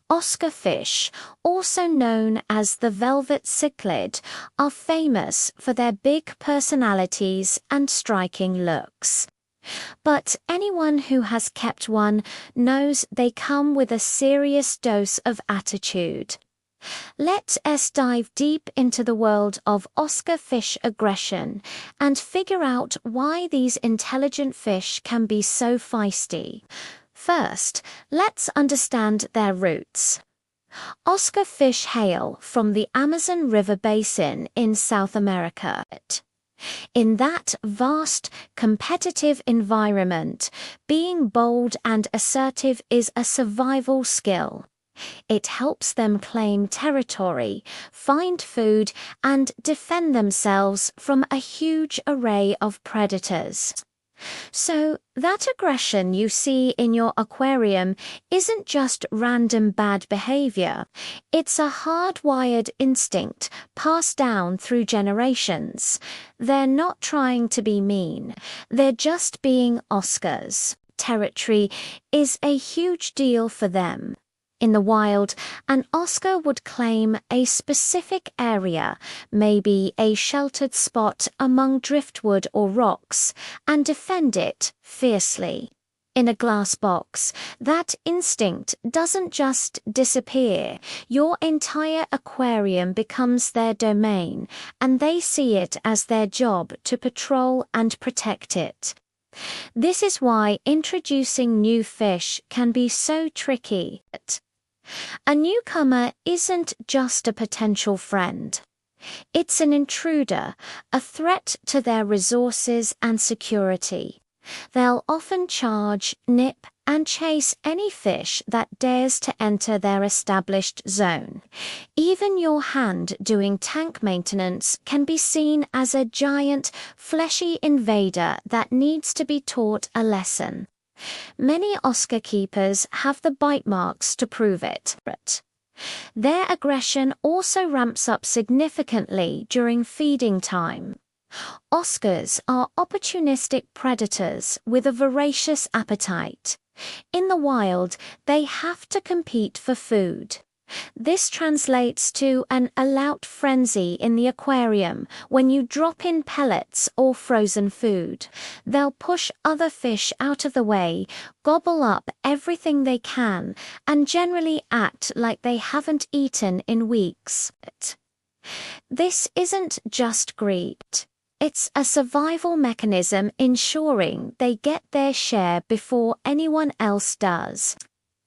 Oscar fish, also known as the velvet cichlid, are famous for their big personalities and striking looks. But anyone who has kept one knows they come with a serious dose of attitude. Let us dive deep into the world of Oscar fish aggression and figure out why these intelligent fish can be so feisty. First, let's understand their roots. Oscar fish hail from the Amazon River basin in South America. In that vast, competitive environment, being bold and assertive is a survival skill. It helps them claim territory, find food, and defend themselves from a huge array of predators. So, that aggression you see in your aquarium isn't just random bad behavior. It's a hardwired instinct passed down through generations. They're not trying to be mean. They're just being Oscars. Territory is a huge deal for them. In the wild, an Oscar would claim a specific area, maybe a sheltered spot among driftwood or rocks, and defend it fiercely. In a glass box, that instinct doesn't just disappear. Your entire aquarium becomes their domain, and they see it as their job to patrol and protect it. This is why introducing new fish can be so tricky. A newcomer isn't just a potential friend. It's an intruder, a threat to their resources and security. They'll often charge, nip, and chase any fish that dares to enter their established zone. Even your hand doing tank maintenance can be seen as a giant, fleshy invader that needs to be taught a lesson. Many Oscar keepers have the bite marks to prove it. Their aggression also ramps up significantly during feeding time. Oscars are opportunistic predators with a voracious appetite. In the wild, they have to compete for food. This translates to an all-out frenzy in the aquarium when you drop in pellets or frozen food. They'll push other fish out of the way, gobble up everything they can, and generally act like they haven't eaten in weeks. This isn't just greed. It's a survival mechanism ensuring they get their share before anyone else does.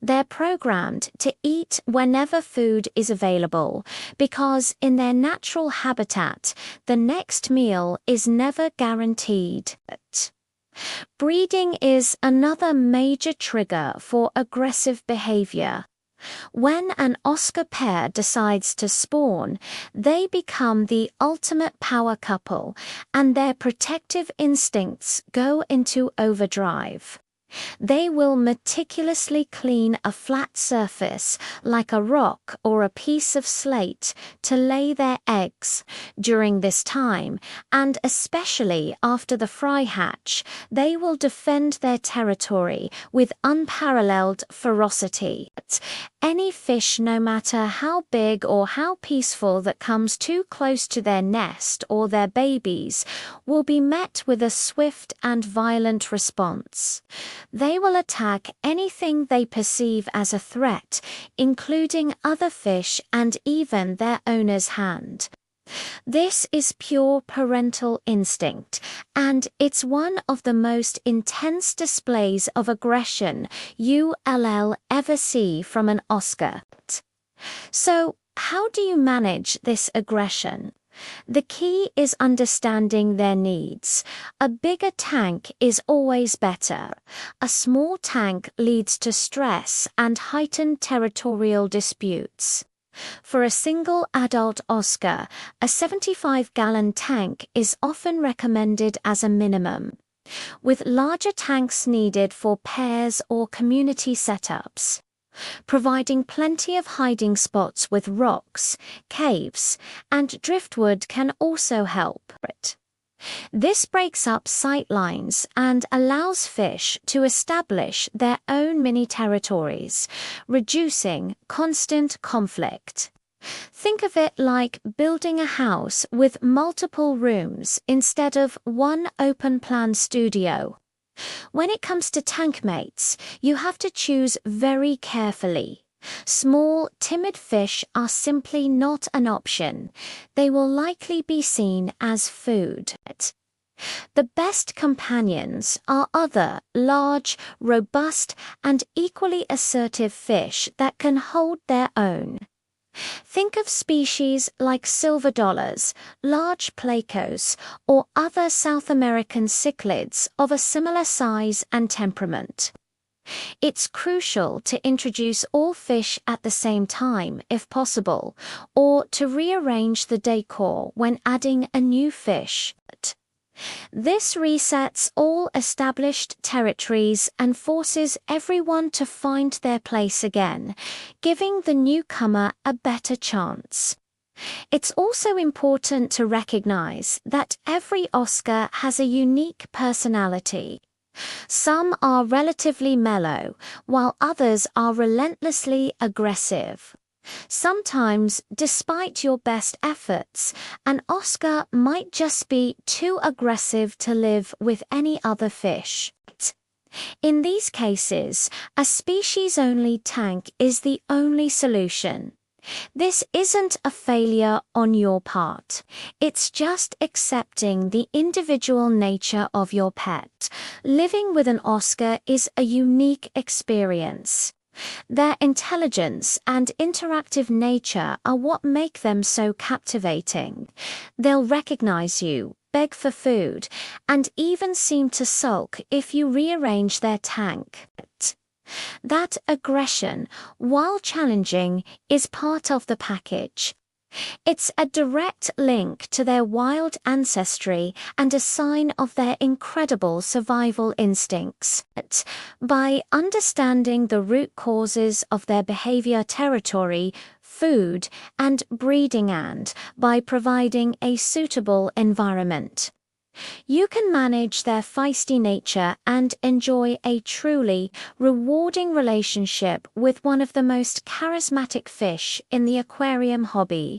They're programmed to eat whenever food is available because in their natural habitat, the next meal is never guaranteed. Breeding is another major trigger for aggressive behavior. When an Oscar pair decides to spawn, they become the ultimate power couple, and their protective instincts go into overdrive. They will meticulously clean a flat surface, like a rock or a piece of slate, to lay their eggs. During this time, and especially after the fry hatch, they will defend their territory with unparalleled ferocity. Any fish, no matter how big or how peaceful, that comes too close to their nest or their babies will be met with a swift and violent response. They will attack anything they perceive as a threat, including other fish and even their owner's hand. This is pure parental instinct, and it's one of the most intense displays of aggression you'll ever see from an Oscar. So, how do you manage this aggression? The key is understanding their needs. A bigger tank is always better. A small tank leads to stress and heightened territorial disputes. For a single adult Oscar, a 75-gallon tank is often recommended as a minimum, with larger tanks needed for pairs or community setups. Providing plenty of hiding spots with rocks, caves, and driftwood can also help. This breaks up sight lines and allows fish to establish their own mini territories, reducing constant conflict. Think of it like building a house with multiple rooms instead of one open-plan studio. When it comes to tank mates, you have to choose very carefully. Small, timid fish are simply not an option. They will likely be seen as food. The best companions are other large, robust, and equally assertive fish that can hold their own. Think of species like silver dollars, large placos, or other South American cichlids of a similar size and temperament. It's crucial to introduce all fish at the same time if possible, or to rearrange the decor when adding a new fish. This resets all established territories and forces everyone to find their place again, giving the newcomer a better chance. It's also important to recognize that every Oscar has a unique personality. Some are relatively mellow, while others are relentlessly aggressive. Sometimes, despite your best efforts, an Oscar might just be too aggressive to live with any other fish. In these cases, a species-only tank is the only solution. This isn't a failure on your part. It's just accepting the individual nature of your pet. Living with an Oscar is a unique experience. Their intelligence and interactive nature are what make them so captivating. They'll recognize you, beg for food, and even seem to sulk if you rearrange their tank. That aggression, while challenging, is part of the package. It's a direct link to their wild ancestry and a sign of their incredible survival instincts. By understanding the root causes of their behavior, territory, food, and breeding, and by providing a suitable environment, you can manage their feisty nature and enjoy a truly rewarding relationship with one of the most charismatic fish in the aquarium hobby.